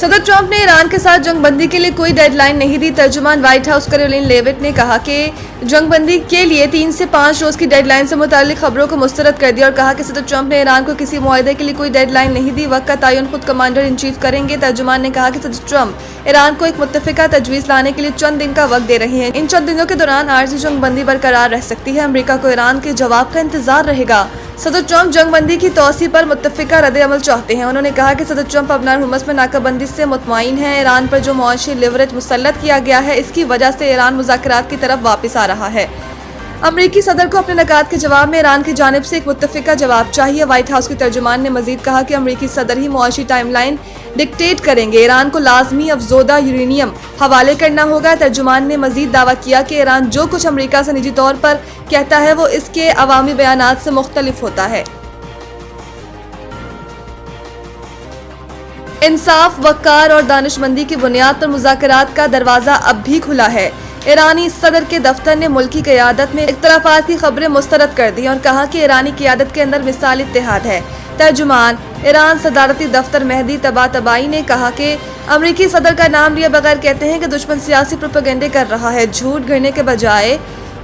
सदर ट्रंप ने ईरान के साथ जंगबंदी के लिए कोई डेडलाइन नहीं दी। तर्जुमान व्हाइट हाउस कैरोलिन लेविट ने कहा कि जंगबंदी के लिए 3 से 5 रोज की डेडलाइन से मुताल्लिक खबरों को मुस्तरद कर दिया और कहा कि सदर ट्रंप ने ईरान को किसी मुआहदे के लिए कोई डेडलाइन नहीं दी। वक्त का तयन खुद कमांडर इन चीफ करेंगे। तर्जुमान ने कहा कि सदर ट्रंप ईरान को एक मुत्तफिका तजवीज़ लाने के लिए चंद दिन का वक्त दे रहे हैं। इन चंद दिनों के दौरान आर्जी जंगबंदी बरकरार रह सकती है। अमरीका को ईरान के जवाब का इंतजार रहेगा। सदर ट्रंप जंगबंदी की तौसी पर मुत्तफिका रद्द-ए-अमल चाहते हैं। उन्होंने कहा कि सदर ट्रंप अपना हुमस में नाकाबंदी से मुतमईन है। ईरान पर जो मुआशी लिवरेज मुसल्लत किया गया है, इसकी वजह से ईरान मुज़ाकरात की तरफ वापस आ रहा है। अमरीकी सदर को अपने नकात के जवाब में ईरान की जानिब से एक मुत्तफिका जवाब चाहिए। व्हाइट हाउस के तर्जुमान ने मजीद कहा कि अमरीकी सदर ही मुआशी टाइमलाइन डिक्टेट करेंगे। ईरान को लाजमी अफजोदा यूरेनियम हवाले करना होगा। तर्जुमान ने मजीद दावा किया कि ईरान जो कुछ अमरीका से निजी तौर पर कहता है वो इसके अवामी बयानात से मुख्तलिफ होता है। इंसाफ, वक़ार और दानिशमंदी की बुनियाद पर मुज़ाकरात का दरवाज़ा अब भी खुला है। ईरानी सदर के दफ्तर ने मुल्की क़यादत में इख्तलाफात की खबरें मुस्तरद कर दी और कहा कि ईरानी क़यादत के अंदर मिसाल इत्तेहाद है। तर्जुमान ईरान सदारती दफ्तर मेहदी तबातबाई ने कहा कि अमरीकी सदर का नाम लिए बगैर कहते हैं कि दुश्मन सियासी प्रोपेगेंडे कर रहा है। झूठ गिरने के बजाय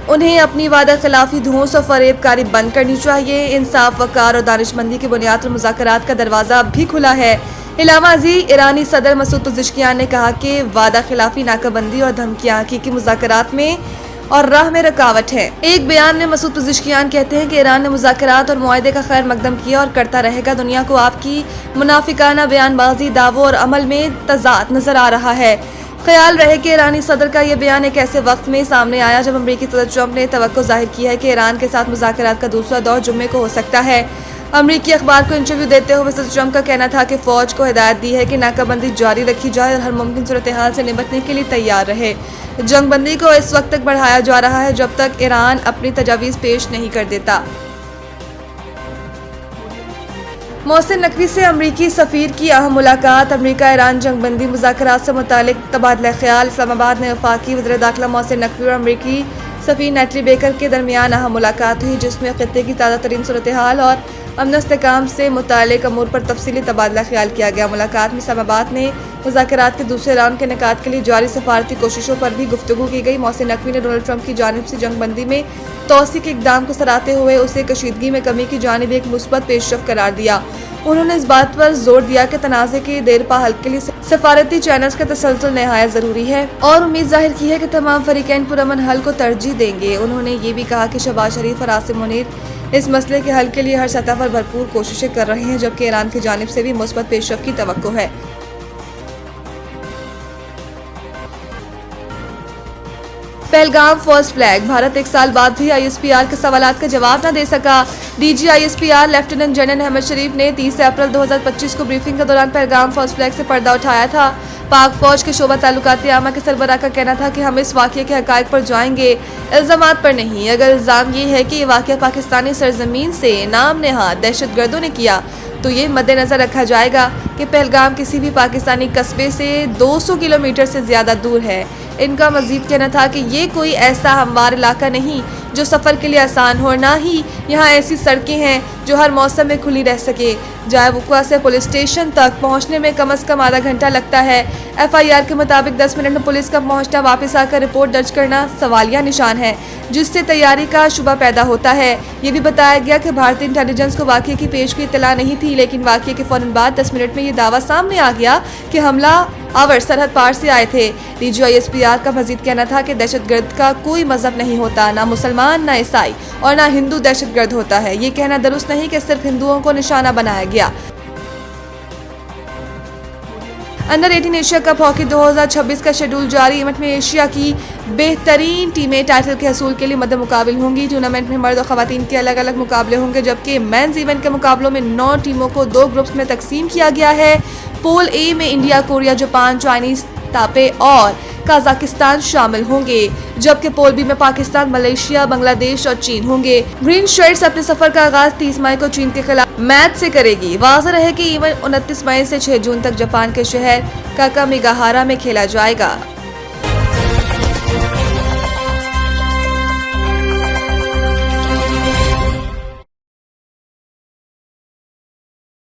उन्हें अपनी वादा खिलाफी धूस और फरेबकारी बंद करनी चाहिए। इंसाफ, वक़ार और दानिशमंदी की बुनियाद पर मुज़ाकरात का दरवाज़ा अब भी खुला है। इलामाजी ईरानी सदर मसूद पज़ेश्कियान ने कहा कि वादा खिलाफी, नाकाबंदी और धमकियां हकीकी मुज़ाकरात में और राह में रुकावट है। एक बयान में मसूद पज़ेश्कियान कहते हैं कि ईरान ने मुज़ाकरात और मुआहदे का खैर मकदम किया और करता रहेगा। दुनिया को आपकी मुनाफिकाना बयानबाजी, दावों और अमल में तज़ाद नजर आ रहा है। ख्याल रहे कि ईरानी सदर का यह बयान एक ऐसे वक्त में सामने आया जब अमरीकी सदर ट्रंप ने तवक्को जाहिर की है कि ईरान के साथ मुज़ाकरात का दूसरा दौर जुम्मे को हो सकता है। अमरीकी अखबार को इंटरव्यू देते हुए सदर ट्रंप का कहना था कि फौज को हिदायत दी है कि नाकाबंदी जारी रखी जाए और हर मुमकिन सूरत हाल से निपटने के लिए तैयार रहे। जंगबंदी को इस वक्त तक बढ़ाया जा रहा है जब तक ईरान अपनी तजावीज़ पेश नहीं कर देता। मोहसिन नकवी से अमरीकी सफ़ीर की अहम मुलाकात। अमरीका ईरान जंगबंदी मुज़ाकरात से मुतालिक तबादला ख्याल। इस्लामाबाद में वफाकी वज़ीर दाखिला मोहसिन नकवी और अमरीकी सफ़ीर नेटली बेकर के दरमियान अहम मुलाकात हुई, जिसमें खित्ते की ताज़ा तरीन सूरत हाल और अमन इस्तेहकाम से मुतालिक अमूर पर तफसीली तबादला ख्याल किया गया। मुलाकात में इस्लामाबाद ने मुज़ाकरात के दूसरे राउंड के इनेकाद के लिए जारी सफारती कोशिशों पर भी गुफ्तगू की गई। मोहसिन नकवी ने डोनाल्ड ट्रंप की जानिब से जंगबंदी में तौसी के इक़दाम को सराहते हुए उसे कशीदगी में कमी की जानिब एक मुस्बत पेशरफ करार दिया। उन्होंने इस बात पर जोर दिया कि तनाज़े के देरपा हल के लिए सफारती चैनल्स का तसलसल नहायत ज़रूरी है और उम्मीद जाहिर की है कि तमाम फरीकैन पुरअमन हल को तरजीह देंगे। उन्होंने ये भी कहा कि शहबाज शरीफ और आसिम मुनीर इस मसले के हल के लिए हर सतह पर भरपूर कोशिशें कर रहे हैं, जबकि ईरान की जानिब से भी मुस्बत पेशरफ की तवक्को है। Pahalgam first flag. भारत एक साल बाद भी ISPR के सवालात का जवाब न दे सका। DG ISPR lieutenant general Ahmad Sharif ने 30 अप्रैल 2025 को ब्रीफिंग के दौरान पहलगाम फर्स्ट फ्लैग से पर्दा उठाया था। पाक फौज के शोबा ताल्लुकात आमा के सरबराह का कहना था कि हम इस वाक़े के हक़ाइक़ पर जाएंगे, इल्ज़ामात पर नहीं। अगर इल्ज़ाम ये है कि ये वाक़या पाकिस्तानी सरजमीन से नाम नेहाद दहशतगर्दों ने किया तो ये मद्देनज़र रखा जाएगा कि पहलगाम किसी भी पाकिस्तानी कस्बे से 200 किलोमीटर से ज़्यादा दूर है। इनका मज़ीद कहना था कि ये कोई ऐसा हमवार इलाका नहीं जो सफ़र के लिए आसान हो, ना ही यहाँ ऐसी सड़कें हैं जो हर मौसम में खुली रह सके। जाए वक़्वा से पुलिस स्टेशन तक पहुँचने में कम अज़ कम आधा घंटा लगता है। FIR के मुताबिक 10 मिनट में पुलिस का पहुँचना, वापस आकर रिपोर्ट दर्ज करना सवालिया निशान है, जिससे तैयारी का शुबा पैदा होता है। ये भी बताया गया कि भारतीय इंटेलिजेंस को वाक़े की पेशगी इत्तला नहीं थी, लेकिन वाक़े के फ़ौरन बाद 10 मिनट में ये दावा सामने आ गया कि हमला आवर सरहद पार से आए थे। DG ISPR का मजीद कहना था कि दहशतगर्द का कोई मजहब नहीं होता, ना मुसलमान, ना ईसाई और ना हिंदू दहशतगर्द होता है। ये कहना दुरुस्त नहीं कि सिर्फ हिंदुओं को निशाना बनाया गया। अंडर 18 एशिया कप हॉकी 2026 का शेड्यूल जारी। इवेंट में एशिया की बेहतरीन टीमें टाइटल के हसूल के लिए मद्दे मुकाबिल होंगी। टूर्नामेंट में मर्द और खवातीन के अलग अलग मुकाबले होंगे, जबकि मेंस इवेंट के मुकाबलों में 9 टीमों को 2 ग्रुप्स में तकसीम किया गया है। पूल ए में इंडिया, कोरिया, जापान, चाइनीज तापे और कजाकिस्तान शामिल होंगे, जबकि पूल बी में पाकिस्तान, मलेशिया, बांग्लादेश और चीन होंगे। ग्रीन शर्ट्स अपने सफर का आगाज 30 मई को चीन के खिलाफ मैच से करेगी। वाज़ेह रहे कि इवेंट 29 मई से 6 जून तक जापान के शहर काकामिगाहारा में खेला जाएगा।